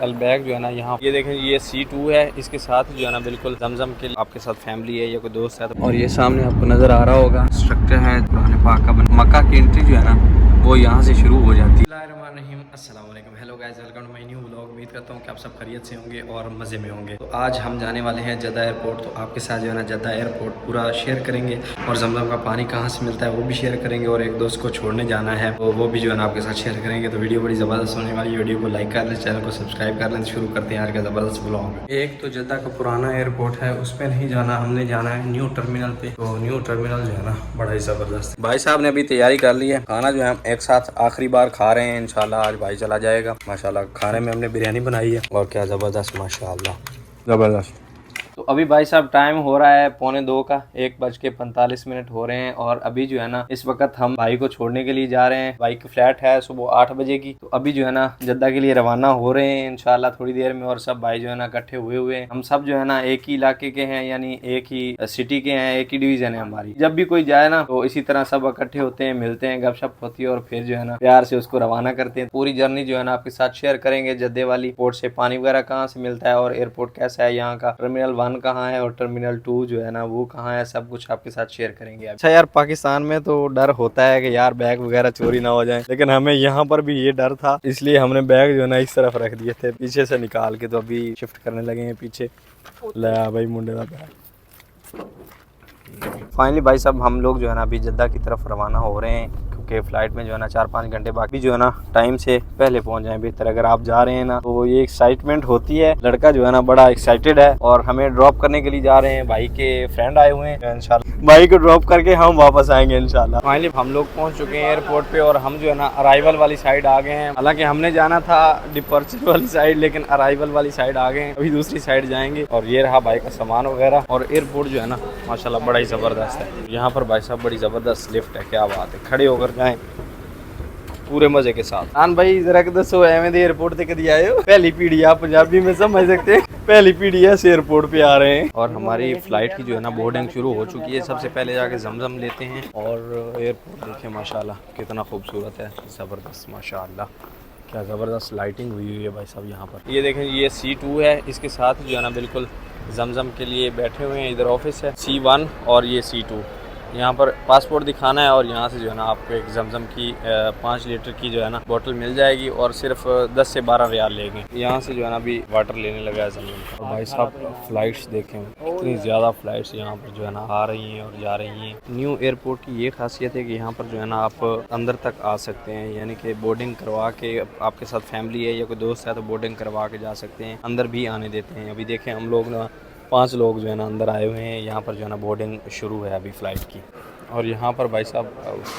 अलबैग जो है ना यहाँ ये देखें, ये C2 है, इसके साथ जो है ना बिल्कुल जमजम के आपके साथ फैमिली है या कोई दोस्त है। और ये सामने आपको नज़र आ रहा होगा स्ट्रक्चर है कुरान पाक का मक्का की एंट्री जो है ना वो यहाँ से शुरू हो जाती है। अस्सलाम वालेकुम, hello guys, welcome to my new vlog. उम्मीद करता हूँ कि आप सब खैरियत से होंगे और मज़े में होंगे। तो आज हम जाने वाले हैं जद्दा एयरपोर्ट। तो आपके साथ जो है ना जद्दा एयरपोर्ट पूरा शेयर करेंगे और जमजम का पानी कहाँ से मिलता है वो भी शेयर करेंगे, और एक दोस्त को छोड़ने जाना है तो वो भी जो है ना आपके साथ शेयर करेंगे। तो वीडियो बड़ी ज़बरदस्त होने वाली है। वीडियो को लाइक कर लें, चैनल को सब्सक्राइब कर लें। शुरू करते हैं यार का ज़बरदस्त व्लॉग। एक तो जद्दा का पुराना एयरपोर्ट है, उस पर नहीं जाना, हमने जाना है न्यू टर्मिनल पे। तो न्यू टर्मिनल जो है ना बड़ा ही ज़बरदस्त। भाई साहब ने अभी तैयारी कर ली है, खाना जो है हम एक साथ आखिरी बार खा रहे हैं। इंशाल्लाह आज भाई चला जाएगा। माशाल्लाह खाने में हमने बिरयानी बनाई है और क्या ज़बरदस्त, माशाल्लाह ज़बरदस्त। तो अभी भाई साहब टाइम हो रहा है 1:45 का, 1:45 हो रहे हैं। और अभी जो है ना इस वक्त हम भाई को छोड़ने के लिए जा रहे हैं। भाई की फ्लैट है सुबह 8 बजे की। तो अभी जो है ना जद्दा के लिए रवाना हो रहे हैं इंशाल्लाह थोड़ी देर में। और सब भाई जो है ना इकट्ठे हुए हैं। हम सब जो है ना एक ही इलाके के हैं, यानी एक ही सिटी के हैं, एक ही डिवीजन है हमारी। जब भी कोई जाए ना तो इसी तरह सब इकट्ठे होते हैं, मिलते हैं, गपशप होती है और फिर जो है ना प्यार से उसको रवाना करते हैं। पूरी जर्नी जो है ना आपके साथ शेयर करेंगे। जद्दे वाली पोर्ट से पानी वगैरह कहाँ से मिलता है और एयरपोर्ट कैसा है यहाँ का, टर्मिनल 1 कहाँ है और टर्मिनल 2 जो है ना वो कहाँ है, सब कुछ आपके साथ शेयर करेंगे। अच्छा यार, पाकिस्तान में तो डर होता है कि यार बैग वगैरह चोरी ना हो जाए, लेकिन हमें यहाँ पर भी ये डर था, इसलिए हमने बैग जो है ना इस तरफ रख दिए थे पीछे से निकाल के। तो अभी शिफ्ट करने लगे हैं पीछे। लाया भाई मुंडे का बैग। फाइनली भाई साहब हम लोग जो है ना अभी जद्दा की तरफ रवाना हो रहे हैं, क्योंकि फ्लाइट में जो है ना 4-5 घंटे बाकी जो है ना टाइम से पहले पहुंच जाए बेहतर। अगर आप जा रहे हैं ना तो ये एक्साइटमेंट होती है। लड़का जो है ना बड़ा एक्साइटेड है और हमें ड्रॉप करने के लिए जा रहे हैं। भाई के फ्रेंड आए हुए हैं, इंशाल्लाह भाई को ड्रॉप करके हम वापस आएंगे इंशाल्लाह। फाइनली हम लोग पहुंच चुके हैं एयरपोर्ट पे और हम जो है ना अराइवल वाली साइड आ गए हैं। हालांकि हमने जाना था डिपर्चर वाली साइड, लेकिन अराइवल वाली साइड आ गए हैं। अभी दूसरी साइड जाएंगे। और ये रहा भाई का सामान वगैरह। और एयरपोर्ट जो है ना माशाल्लाह बड़ा ही जबरदस्त है। यहाँ पर भाई साहब बड़ी जबरदस्त लिफ्ट है, क्या बात है, खड़े होकर जाएं पूरे मजे के साथ। आन भाई जरा दसो एवं एयरपोर्ट से कभी आए हो? पहली पीढ़ी आप पंजाबी में समझ सकते हैं, पहली पीढ़ी है एयरपोर्ट पे आ रहे हैं। और हमारी फ्लाइट की जो है ना बोर्डिंग शुरू हो चुकी है। सबसे पहले जाके जमजम लेते हैं। और एयरपोर्ट देखें माशाल्लाह कितना खूबसूरत है, ज़बरदस्त माशाल्लाह, क्या ज़बरदस्त लाइटिंग हुई है भाई साहब यहाँ पर। ये देखें, ये C2 है, इसके साथ जो है ना बिल्कुल जमजम के लिए बैठे हुए हैं। इधर ऑफिस है C1 और ये C2। यहाँ पर पासपोर्ट दिखाना है और यहाँ से जो है ना आपको एक जमजम की 5 लीटर की जो है ना बोतल मिल जाएगी और सिर्फ 10 से 12 रियाल लेंगे। यहाँ से जो है ना अभी वाटर लेने लगा है जमजम का। और भाई साहब फ़्लाइट्स देखें, इतनी ज़्यादा फ़्लाइट्स यहाँ पर जो है ना आ रही हैं और जा रही हैं। न्यू एयरपोर्ट की ये खासियत है कि यहाँ पर जो है ना आप अंदर तक आ सकते हैं, यानी कि बोर्डिंग करवा के, आपके साथ फैमिली है या कोई दोस्त है तो बोर्डिंग करवा के जा सकते हैं, अंदर भी आने देते हैं। अभी देखें हम लोग ना 5 लोग जो है ना अंदर आए हुए हैं। यहाँ पर जो है ना बोर्डिंग शुरू है अभी फ़्लाइट की। और यहाँ पर भाई साहब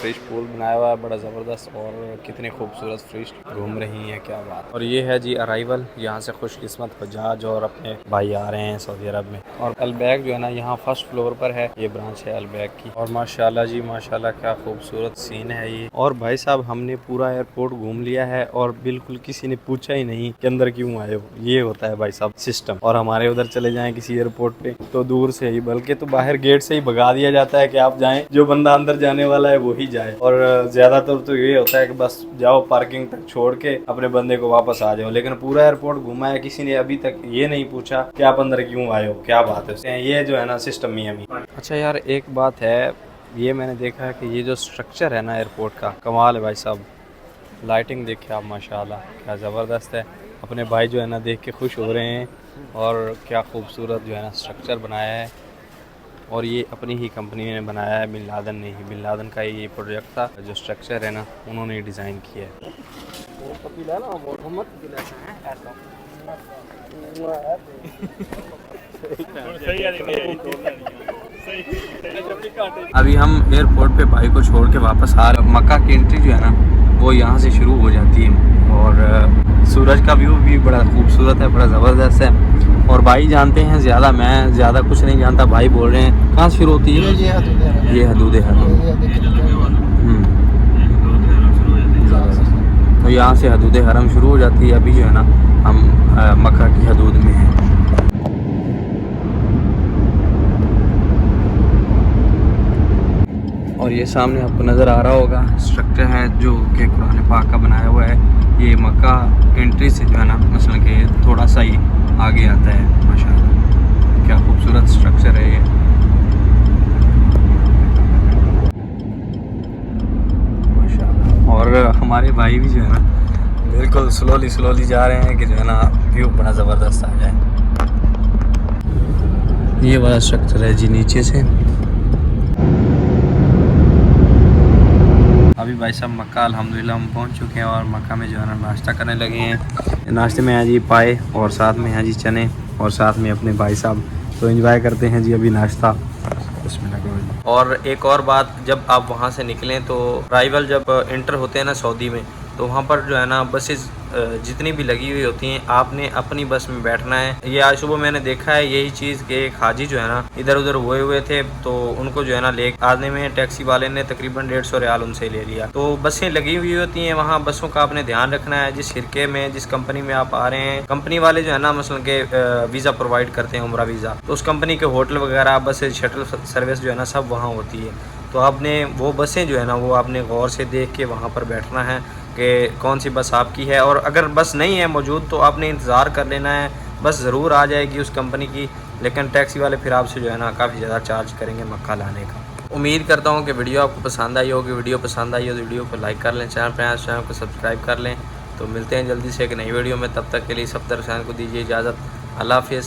फिश पूल बनाया हुआ है बड़ा ज़बरदस्त, और कितने खूबसूरत फिश घूम रही हैं, क्या बात। और ये है जी अराइवल, यहाँ से खुशकिस्मत हजाज और अपने भाई आ रहे हैं सऊदी अरब में। और अलबैग जो है ना यहाँ फर्स्ट फ्लोर पर है, ये ब्रांच है अलबैग की। और माशाल्लाह जी माशाल्लाह क्या खूबसूरत सीन है ये। और भाई साहब हमने पूरा एयरपोर्ट घूम लिया है और बिल्कुल किसी ने पूछा ही नहीं कि अंदर क्यों आए हो। ये होता है भाई साहब सिस्टम। और हमारे उधर चले जाएँ किसी एयरपोर्ट पे तो दूर से ही, बल्कि तो बाहर गेट से ही भगा दिया जाता है कि आप जाएँ, जो बंदा अंदर जाने वाला है वो ही जाए। और ज्यादातर तो ये होता है कि बस जाओ पार्किंग तक छोड़ के अपने बंदे को वापस आ जाओ। लेकिन पूरा एयरपोर्ट घुमा है, किसी ने अभी तक ये नहीं पूछा कि आप अंदर क्यों आए हो, क्या बात है। ये जो है ना सिस्टम मियामी। अच्छा यार एक बात है, ये मैंने देखा है कि ये जो स्ट्रक्चर है ना एयरपोर्ट का, कमाल है भाई साहब। लाइटिंग देखिए आप माशाल्लाह, क्या ज़बरदस्त है। अपने भाई जो है ना देख के खुश हो रहे हैं। और क्या खूबसूरत जो है ना स्ट्रक्चर बनाया है। और ये अपनी ही कंपनी ने बनाया है, बिन लादेन ने ही, बिन लादेन का ये प्रोजेक्ट था। जो स्ट्रक्चर है ना उन्होंने ही डिज़ाइन किया है। अभी हम एयरपोर्ट पे भाई को छोड़ के वापस आ रहे हैं। मक्का की एंट्री जो है ना वो यहाँ से शुरू हो जाती है। और सूरज का व्यू भी बड़ा खूबसूरत है, बड़ा ज़बरदस्त है। और भाई जानते हैं ज़्यादा, मैं ज़्यादा कुछ नहीं जानता। भाई बोल रहे हैं कहाँ से शुरू होती है ये हदूद हरम। तो यहाँ से हदूद हरम शुरू हो जाती है। अभी जो है ना हम मक्का की हदूद में हैं। और ये सामने आपको नज़र आ रहा होगा स्ट्रक्चर है जो कि कुरान पाक का बनाया हुआ है। ये मक्का एंट्री से जो है ना मसलन के थोड़ा सा ही आगे आता है। माशाल्लाह क्या खूबसूरत स्ट्रक्चर है ये। माशाल्लाह। और हमारे भाई भी जो है ना बिल्कुल स्लोली जा रहे हैं कि जो है ना व्यू बड़ा ज़बरदस्त आ जाए। ये वाला स्ट्रक्चर है जी नीचे से। अभी भाई साहब मक्का अल्हम्दुलिल्लाह हम पहुंच चुके हैं और मक्का में जो है ना नाश्ता करने लगे हैं। नाश्ते में है जी पाए और साथ में है जी चने और साथ में अपने भाई साहब तो एंजॉय करते हैं जी अभी नाश्ता उसमें लगे हुए। और एक और बात, जब आप वहां से निकलें तो अराइवल जब इंटर होते हैं ना सऊदी में, तो वहाँ पर जो है ना बसेस जितनी भी लगी हुई होती हैं आपने अपनी बस में बैठना है। ये आज सुबह मैंने देखा है यही चीज़ कि एक हाजी जो है ना इधर उधर हुए थे तो उनको जो है ना ले आने में टैक्सी वाले ने तकरीबन 150 रियाल उनसे ले लिया। तो बसें लगी हुई होती हैं वहाँ, बसों का आपने ध्यान रखना है। जिस शिरके में जिस कंपनी में आप आ रहे हैं, कंपनी वाले जो है ना मसलन के वीज़ा प्रोवाइड करते हैं, उम्रा वीज़ा, तो उस कंपनी के होटल वगैरह बसें शटल सर्विस जो है ना सब वहाँ होती है। तो आपने वो बसें जो है ना वो आपने गौर से देख के वहाँ पर बैठना है कि कौन सी बस आपकी है। और अगर बस नहीं है मौजूद तो आपने इंतज़ार कर लेना है, बस ज़रूर आ जाएगी उस कंपनी की, लेकिन टैक्सी वाले फिर आपसे जो है ना काफ़ी ज़्यादा चार्ज करेंगे मक्का लाने का। उम्मीद करता हूँ कि वीडियो आपको पसंद आई होगी। वीडियो पसंद आई हो तो वीडियो को लाइक कर लें, चैनल को सब्सक्राइब कर लें। तो मिलते हैं जल्दी से एक नई वीडियो में, तब तक के लिए सब दर्शकों को दीजिए इजाज़त। अल्लाह हाफ़िज़।